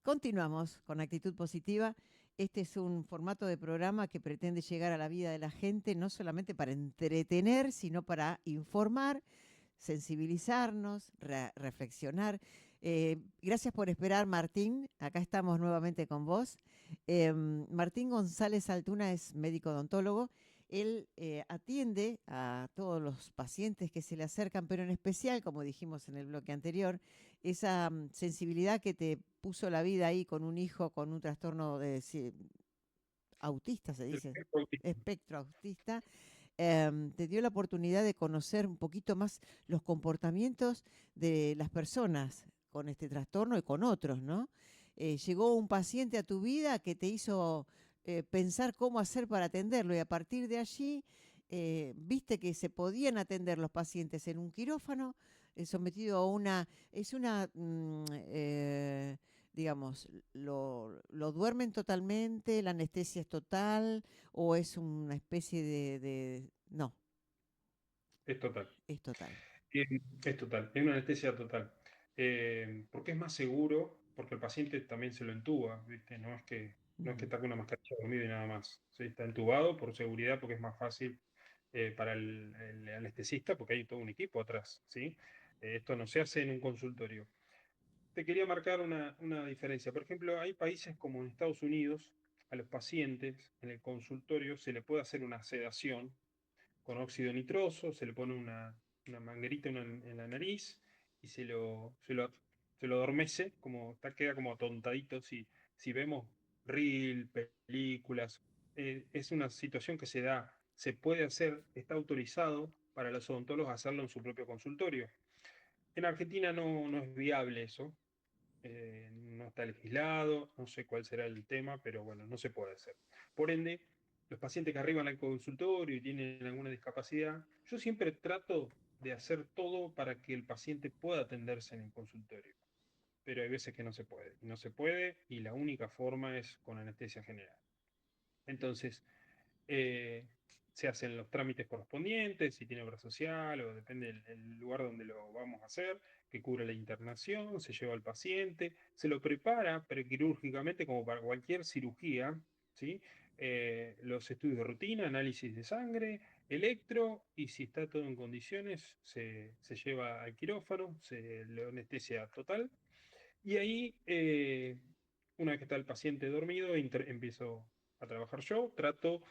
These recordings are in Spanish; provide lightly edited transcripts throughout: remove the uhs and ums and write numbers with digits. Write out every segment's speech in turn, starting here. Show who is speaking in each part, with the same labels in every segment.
Speaker 1: Continuamos con Actitud Positiva. Este es un formato de programa que pretende llegar a la vida de la gente no solamente para entretener, sino para informar, sensibilizarnos, reflexionar. Gracias por esperar, Martín. Acá estamos nuevamente con vos. Martín González Altuna es médico odontólogo. Él atiende a todos los pacientes que se le acercan, pero en especial, como dijimos en el bloque anterior, esa sensibilidad que te puso la vida ahí con un hijo con un trastorno de autista, se dice, espectro autista, te dio la oportunidad de conocer un poquito más los comportamientos de las personas con este trastorno y con otros, ¿no? Llegó un paciente a tu vida que te hizo pensar cómo hacer para atenderlo y a partir de allí viste que se podían atender los pacientes en un quirófano sometido a digamos, lo duermen totalmente, la anestesia es total o es una especie no,
Speaker 2: Es total.
Speaker 1: es total.
Speaker 2: Es total, es una anestesia total. Porque es más seguro, porque el paciente también se lo entuba, ¿viste? No es que
Speaker 1: Mm.
Speaker 2: está con una mascarilla dormida y nada más. ¿Sí? Está entubado por seguridad, porque es más fácil para el anestesista, porque hay todo un equipo atrás, ¿sí? Esto no se hace en un consultorio. Te quería marcar una diferencia. Por ejemplo, hay países como en Estados Unidos, a los pacientes en el consultorio se le puede hacer una sedación con óxido nitroso, se le pone una manguerita en la nariz y se lo adormece, queda como atontadito. Si vemos reel, películas, es una situación que se puede hacer, está autorizado para los odontólogos hacerlo en su propio consultorio. En Argentina no es viable eso, no está legislado, no sé cuál será el tema, pero bueno, no se puede hacer. Por ende, los pacientes que arriban al consultorio y tienen alguna discapacidad, yo siempre trato de hacer todo para que el paciente pueda atenderse en el consultorio, pero hay veces que no se puede, y no se puede, y la única forma es con anestesia general. Entonces, eh, se hacen los trámites correspondientes, si tiene obra social o depende del lugar donde lo vamos a hacer, que cubre la internación, se lleva al paciente, se lo prepara prequirúrgicamente como para cualquier cirugía, ¿sí? Los estudios de rutina, análisis de sangre, electro, y si está todo en condiciones, se lleva al quirófano, se le anestesia total, y ahí, una vez que está el paciente dormido, empiezo a trabajar yo, trato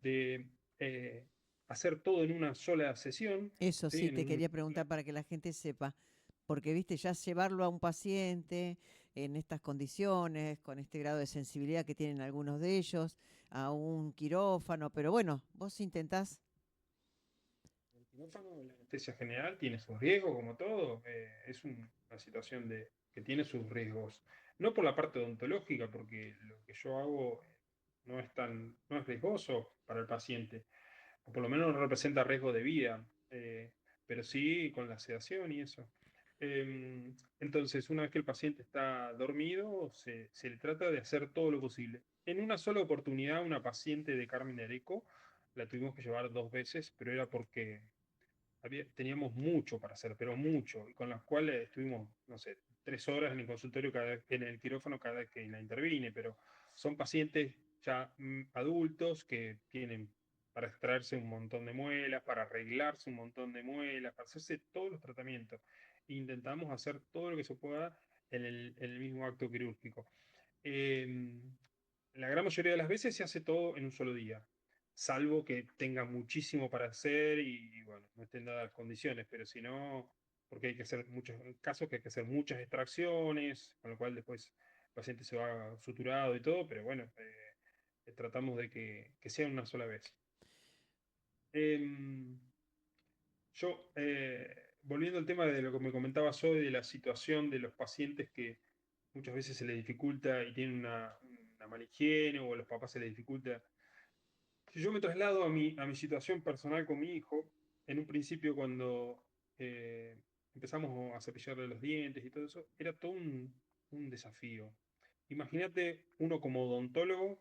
Speaker 2: de hacer todo en una sola sesión,
Speaker 1: Eso
Speaker 2: ¿sí?
Speaker 1: sí, te quería preguntar para que la gente sepa, porque viste, ya llevarlo a un paciente en estas condiciones, con este grado de sensibilidad que tienen algunos de ellos, a un quirófano, pero bueno, vos intentás.
Speaker 2: El quirófano, la anestesia general tiene sus riesgos, como todo. Es una situación que tiene sus riesgos. No por la parte odontológica, porque lo que yo hago no es riesgoso para el paciente, o por lo menos no representa riesgo de vida, pero sí con la sedación y eso. Entonces, una vez que el paciente está dormido, se le trata de hacer todo lo posible. En una sola oportunidad, una paciente de Carmen Areco la tuvimos que llevar 2 veces, pero era porque teníamos mucho para hacer, pero mucho, y con las cuales estuvimos, no sé, 3 horas en el consultorio, en el quirófano cada vez que la intervine, pero son pacientes ya adultos que tienen para extraerse un montón de muelas, para arreglarse un montón de muelas, para hacerse todos los tratamientos. E intentamos hacer todo lo que se pueda en el mismo acto quirúrgico. Eh, la gran mayoría de las veces se hace todo en un solo día, salvo que tenga muchísimo para hacer y, bueno, no estén dadas las condiciones, pero si no, porque hay que hacer muchos casos que hay que hacer muchas extracciones, con lo cual después el paciente se va suturado y todo, pero bueno, tratamos de que sea una sola vez. Em, volviendo al tema de lo que me comentabas hoy, de la situación de los pacientes que muchas veces se les dificulta y tienen una mala higiene o a los papás se les dificulta. Si yo me traslado a mi situación personal con mi hijo, en un principio cuando empezamos a cepillarle los dientes y todo eso, era todo un desafío. Imagínate uno como odontólogo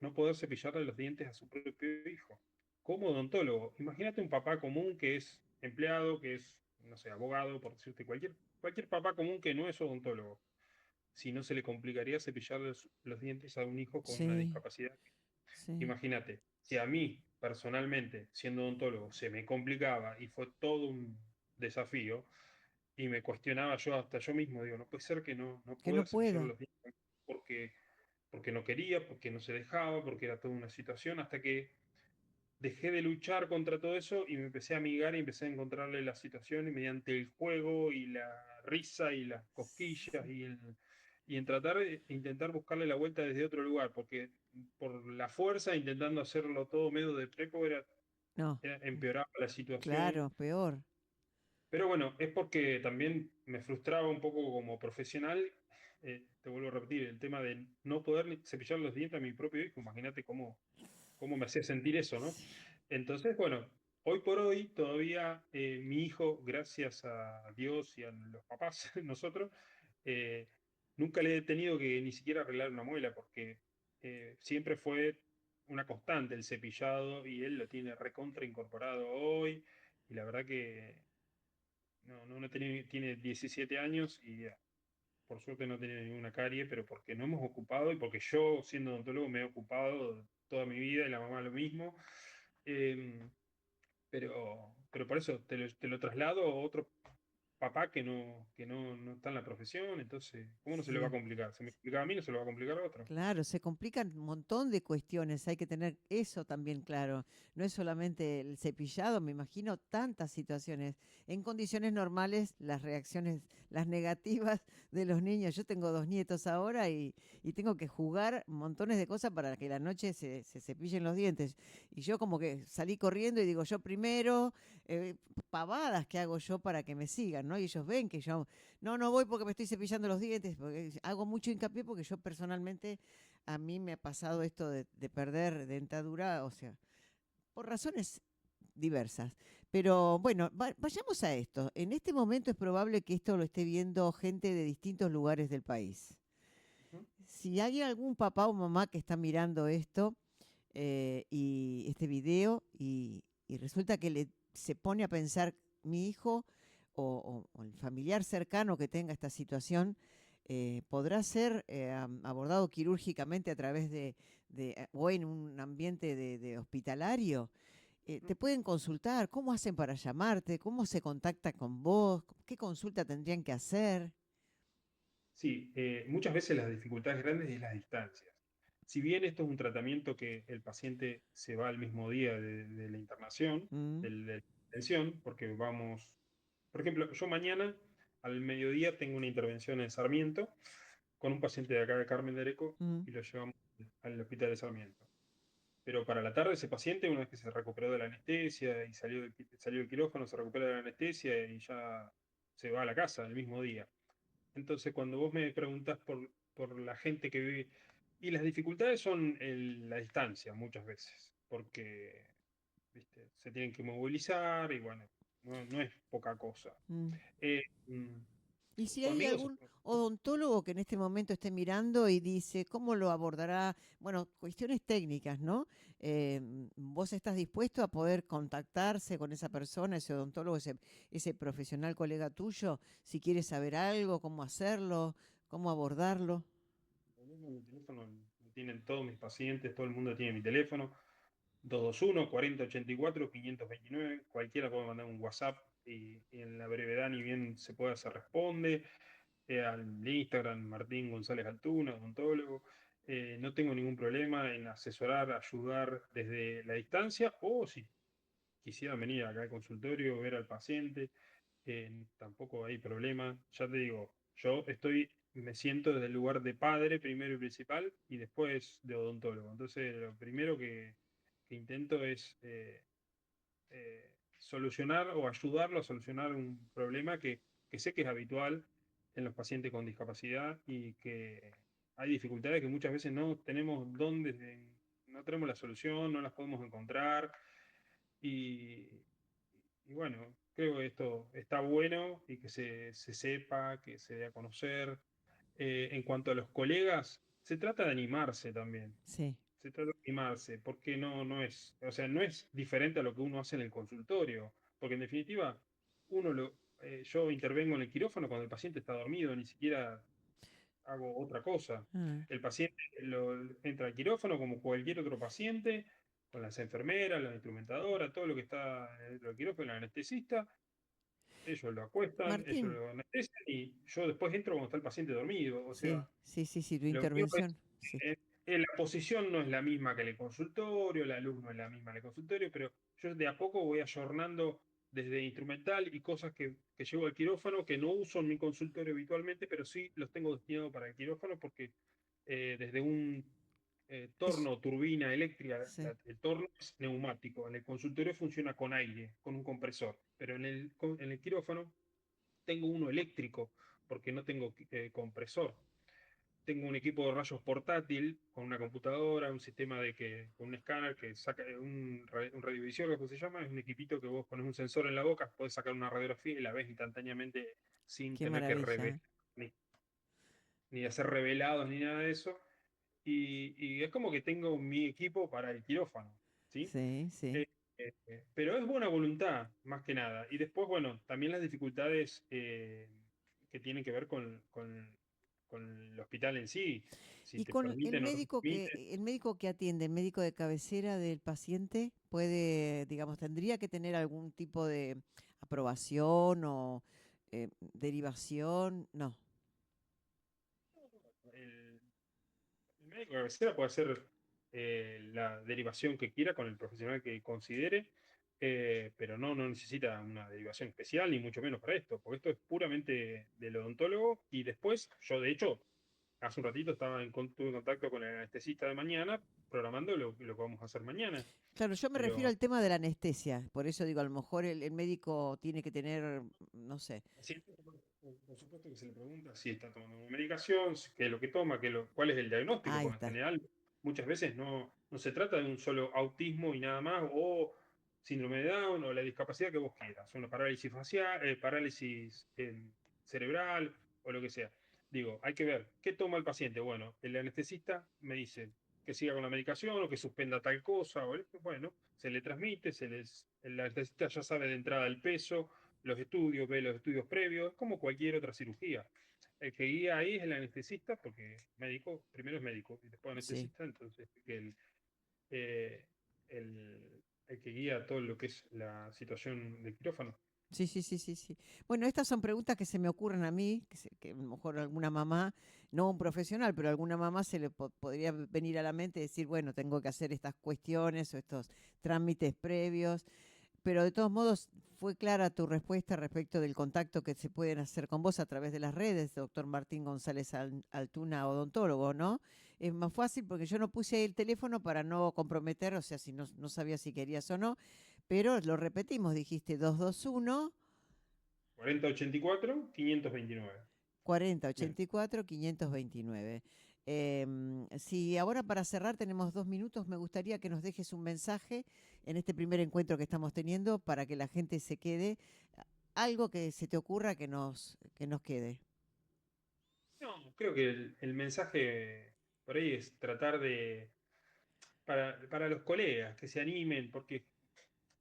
Speaker 2: no poder cepillarle los dientes a su propio hijo. Como odontólogo, imagínate un papá común que es empleado, que es, no sé, abogado, por decirte cualquier papá común que no es odontólogo. si no se le complicaría cepillar los dientes a un hijo con una
Speaker 1: Sí,
Speaker 2: discapacidad.
Speaker 1: sí.
Speaker 2: Imagínate, si a mí personalmente, siendo odontólogo, se me complicaba y fue todo un desafío, y me cuestionaba yo hasta yo mismo, digo, no puede ser que no
Speaker 1: Que no
Speaker 2: pueda cepillar
Speaker 1: pueda.
Speaker 2: los dientes porque, porque no quería, porque no se dejaba, porque era toda una situación, hasta que dejé de luchar contra todo eso y me empecé a amigar y empecé a encontrarle la situación y mediante el juego y la risa y las cosquillas y en tratar de intentar buscarle la vuelta desde otro lugar, porque por la fuerza, intentando hacerlo todo medio de prepo,
Speaker 1: No,
Speaker 2: empeoraba la situación.
Speaker 1: claro, peor.
Speaker 2: Pero bueno, es porque también me frustraba un poco como profesional. Te vuelvo a repetir, el tema de no poder ni cepillar los dientes a mi propio hijo. Imagínate cómo me hacía sentir eso, ¿no? Entonces, bueno, hoy por hoy todavía mi hijo, gracias a Dios y a los papás, nosotros, eh, nunca le he tenido que ni siquiera arreglar una muela, porque siempre fue una constante el cepillado y él lo tiene recontra incorporado hoy. Y la verdad que no tiene 17 años y por suerte no tiene ninguna carie, pero porque no hemos ocupado y porque yo, siendo odontólogo, me he ocupado toda mi vida y la mamá lo mismo. Eh, pero por eso te lo traslado a otro papá que no está en la profesión, entonces, ¿cómo no se le va a
Speaker 1: Sí.
Speaker 2: complicar? Se me complica a mí, no se lo va a complicar a otro.
Speaker 1: Claro, se complican un montón de cuestiones, hay que tener eso también claro. No es solamente el cepillado, me imagino tantas situaciones. En condiciones normales, las reacciones, las negativas de los niños. Yo tengo dos nietos ahora y tengo que jugar montones de cosas para que la noche se cepillen los dientes. Y yo como que salí corriendo y digo, yo primero, pavadas que hago yo para que me sigan, ¿no? Y ellos ven que yo no voy porque me estoy cepillando los dientes, porque hago mucho hincapié porque yo personalmente a mí me ha pasado esto de perder dentadura, o sea, por razones diversas. Pero bueno, vayamos a esto. En este momento es probable que esto lo esté viendo gente de distintos lugares del país.
Speaker 2: Ujú.
Speaker 1: Si hay algún papá o mamá que está mirando esto y este video y resulta que se pone a pensar mi hijo o el familiar cercano que tenga esta situación, podrá ser abordado quirúrgicamente a través o en un ambiente de hospitalario. Te pueden consultar, ¿cómo hacen para llamarte? ¿Cómo se contacta con vos? ¿Qué consulta tendrían que hacer?
Speaker 2: Sí, muchas veces las dificultades grandes es las distancias. Si bien esto es un tratamiento que el paciente se va al mismo día de la internación,
Speaker 1: Mm,
Speaker 2: de la atención, porque vamos, por ejemplo, yo mañana al mediodía tengo una intervención en Sarmiento con un paciente de acá de Carmen de Areco
Speaker 1: mm,
Speaker 2: y lo llevamos al hospital de Sarmiento. Pero para la tarde ese paciente, una vez que se recuperó de la anestesia y salió del quirófano, se recupera de la anestesia y ya se va a la casa el mismo día. Entonces, cuando vos me preguntás por la gente que vive, y las dificultades son la distancia muchas veces, porque ¿viste? Se tienen que movilizar y bueno, no es poca cosa.
Speaker 1: mm.
Speaker 2: Eh, mm,
Speaker 1: Y si hay
Speaker 2: conmigo,
Speaker 1: algún odontólogo que en este momento esté mirando y dice, ¿cómo lo abordará? Bueno, cuestiones técnicas, ¿no? ¿Vos estás dispuesto a poder contactarse con esa persona, ese odontólogo, ese profesional colega tuyo, si quieres saber algo, cómo hacerlo, cómo abordarlo?
Speaker 2: mi teléfono lo tienen todos mis pacientes, todo el mundo tiene mi teléfono, 221-4084-529, cualquiera puede mandar un WhatsApp y en la brevedad ni bien se pueda se responde. Al Instagram Martín González Altuna, odontólogo. No tengo ningún problema en asesorar, ayudar desde la distancia o si quisieran venir acá al consultorio, ver al paciente, tampoco hay problema. Ya te digo, me siento desde el lugar de padre primero y principal y después de odontólogo. Entonces, lo primero que intento es solucionar o ayudarlo a solucionar un problema que sé que es habitual en los pacientes con discapacidad y que hay dificultades que muchas veces no tenemos la solución, no las podemos encontrar y, y bueno, creo que esto está bueno y que se sepa, que se dé a conocer. En cuanto a los colegas, se trata de animarse también.
Speaker 1: Sí,
Speaker 2: Se trata de animarse, porque o sea, no es diferente a lo que uno hace en el consultorio, porque en definitiva, yo intervengo en el quirófano cuando el paciente está dormido, ni siquiera hago otra cosa.
Speaker 1: Ah,
Speaker 2: El paciente entra al quirófano como cualquier otro paciente, con las enfermeras, la instrumentadora, todo lo que está dentro del quirófano, el anestesista. Ellos lo acuestan, ellos
Speaker 1: Martín,
Speaker 2: lo anestesian y yo después entro cuando está el paciente dormido. O
Speaker 1: sí,
Speaker 2: sea,
Speaker 1: sí, sí, sí, tu
Speaker 2: lo mío es,
Speaker 1: intervención, sí.
Speaker 2: la posición no es la misma que en el consultorio, la luz no es la misma en el consultorio, pero yo de a poco voy ayornando desde instrumental y cosas que llevo al quirófano que no uso en mi consultorio habitualmente, pero sí los tengo destinados para el quirófano porque desde un
Speaker 1: Es,
Speaker 2: torno o turbina eléctrica,
Speaker 1: sí.
Speaker 2: el torno es neumático, en el consultorio funciona con aire, con un compresor, pero en el quirófano tengo uno eléctrico porque no tengo compresor. Tengo un equipo de rayos portátil con una computadora, un sistema con un escáner que saca un radiovisor, que se llama, es un equipito que vos pones un sensor en la boca, puedes sacar una radiografía y la ves instantáneamente sin
Speaker 1: Qué
Speaker 2: tener que
Speaker 1: maravilla.
Speaker 2: revelar, ni hacer revelados ni nada de eso. Y es como que tengo mi equipo para el quirófano, ¿sí?
Speaker 1: Sí, sí.
Speaker 2: Eh, pero es buena voluntad, más que nada. Y después, bueno, también las dificultades que tienen que ver con el hospital en sí. Si
Speaker 1: Y
Speaker 2: te
Speaker 1: con
Speaker 2: permiten o no te permiten.
Speaker 1: el médico que atiende, el médico de cabecera del paciente, puede, digamos, tendría que tener algún tipo de aprobación o derivación. No.
Speaker 2: El, el médico de cabecera puede hacer la derivación que quiera con el profesional que considere, pero no necesita una derivación especial, ni mucho menos para esto, porque esto es puramente del odontólogo. Y después, yo de hecho, hace un ratito tuve contacto con el anestesista de mañana, programando lo que vamos a hacer mañana.
Speaker 1: Claro, yo me refiero
Speaker 2: Pero
Speaker 1: al tema de la anestesia. Por eso digo, a lo mejor el médico tiene que tener, no sé.
Speaker 2: sí, por supuesto que se le pregunta si está tomando una medicación, qué es lo que toma, cuál es el diagnóstico,
Speaker 1: Ahí
Speaker 2: porque en
Speaker 1: está.
Speaker 2: general muchas veces no se trata de un solo autismo y nada más, o síndrome de Down, o la discapacidad que vos quieras, una parálisis facial, parálisis cerebral, o lo que sea. Digo, hay que ver, ¿qué toma el paciente? Bueno, el anestesista me dice que siga con la medicación o que suspenda tal cosa, bueno, se le transmite, el anestesista ya sabe de entrada el peso, los estudios, ve los estudios previos, es como cualquier otra cirugía. El que guía ahí es el anestesista, porque médico, primero es médico y después
Speaker 1: Sí.
Speaker 2: anestesista, entonces eh, el que guía todo lo que es la situación del quirófano.
Speaker 1: Sí, sí, sí, sí, sí. Bueno, estas son preguntas que se me ocurren a mí, que a lo mejor alguna mamá, no un profesional, pero alguna mamá se le podría venir a la mente y decir, bueno, tengo que hacer estas cuestiones o estos trámites previos, pero de todos modos fue clara tu respuesta respecto del contacto que se pueden hacer con vos a través de las redes, doctor Martín González Altuna, odontólogo, ¿no? Es más fácil porque yo no puse ahí el teléfono para no comprometer, o sea, si no sabía si querías o no, pero lo repetimos, dijiste 221
Speaker 2: 4084-529.
Speaker 1: 4084 529. Si ahora para cerrar tenemos 2 minutos, me gustaría que nos dejes un mensaje en este primer encuentro que estamos teniendo para que la gente se quede, algo que se te ocurra que nos quede.
Speaker 2: No, creo que el mensaje por ahí es tratar para los colegas, que se animen, porque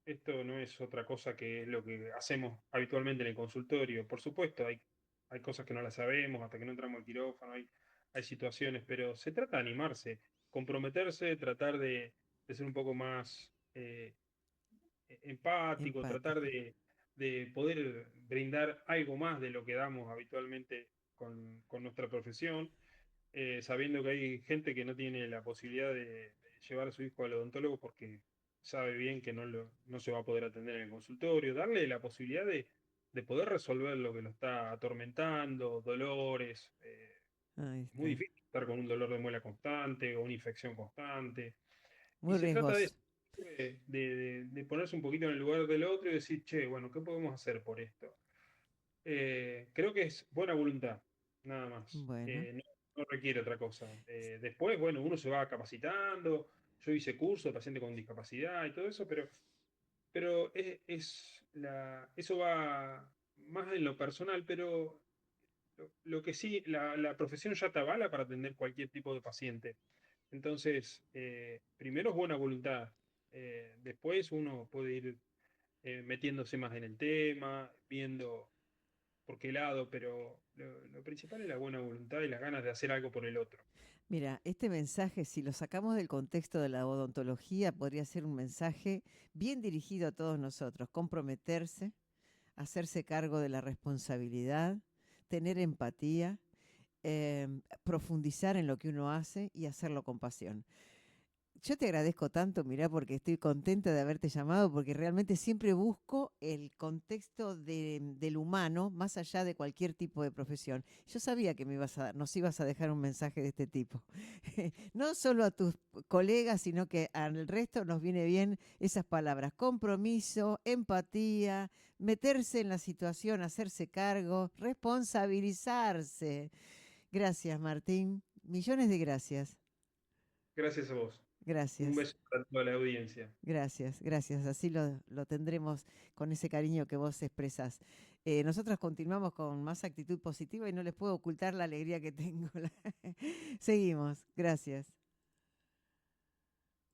Speaker 2: esto no es otra cosa que lo que hacemos habitualmente en el consultorio. Por supuesto, hay cosas que no las sabemos hasta que no entramos al quirófano, hay situaciones, pero se trata de animarse, comprometerse, tratar de ser un poco más empático, tratar
Speaker 1: Empático.
Speaker 2: de poder brindar algo más de lo que damos habitualmente con nuestra profesión, sabiendo que hay gente que no tiene la posibilidad de llevar a su hijo al odontólogo porque sabe bien que no se va a poder atender en el consultorio, darle la posibilidad de poder resolver lo que lo está atormentando, dolores.
Speaker 1: Ahí
Speaker 2: Es muy
Speaker 1: está.
Speaker 2: difícil estar con un dolor de muela constante o una infección constante. Y
Speaker 1: Muy
Speaker 2: se trata de
Speaker 1: riesgoso.
Speaker 2: eso, de ponerse un poquito en el lugar del otro y decir, che, bueno, ¿qué podemos hacer por esto? Creo que es buena voluntad, nada más.
Speaker 1: Bueno,
Speaker 2: No requiere otra cosa. Después, bueno, uno se va capacitando. Yo hice curso de paciente con discapacidad y todo eso, pero eso va más en lo personal, pero lo que sí, la profesión ya te avala para atender cualquier tipo de paciente. Entonces, primero es buena voluntad. Después uno puede ir metiéndose más en el tema, viendo por qué lado, pero lo principal es la buena voluntad y las ganas de hacer algo por el otro.
Speaker 1: Mira, este mensaje, si lo sacamos del contexto de la odontología, podría ser un mensaje bien dirigido a todos nosotros: comprometerse, hacerse cargo de la responsabilidad, tener empatía, profundizar en lo que uno hace y hacerlo con pasión. Yo te agradezco tanto, mirá, porque estoy contenta de haberte llamado, porque realmente siempre busco el contexto del humano, más allá de cualquier tipo de profesión. Yo sabía que nos ibas a dejar un mensaje de este tipo. No solo a tus colegas, sino que al resto nos viene bien esas palabras: compromiso, empatía, meterse en la situación, hacerse cargo, responsabilizarse. Gracias, Martín. Millones de gracias.
Speaker 2: Gracias a vos. Un
Speaker 1: Gracias.
Speaker 2: beso para toda la audiencia.
Speaker 1: Gracias, gracias. Así lo tendremos con ese cariño que vos expresás. Nosotros continuamos con más actitud positiva y no les puedo ocultar la alegría que tengo. Seguimos. Gracias.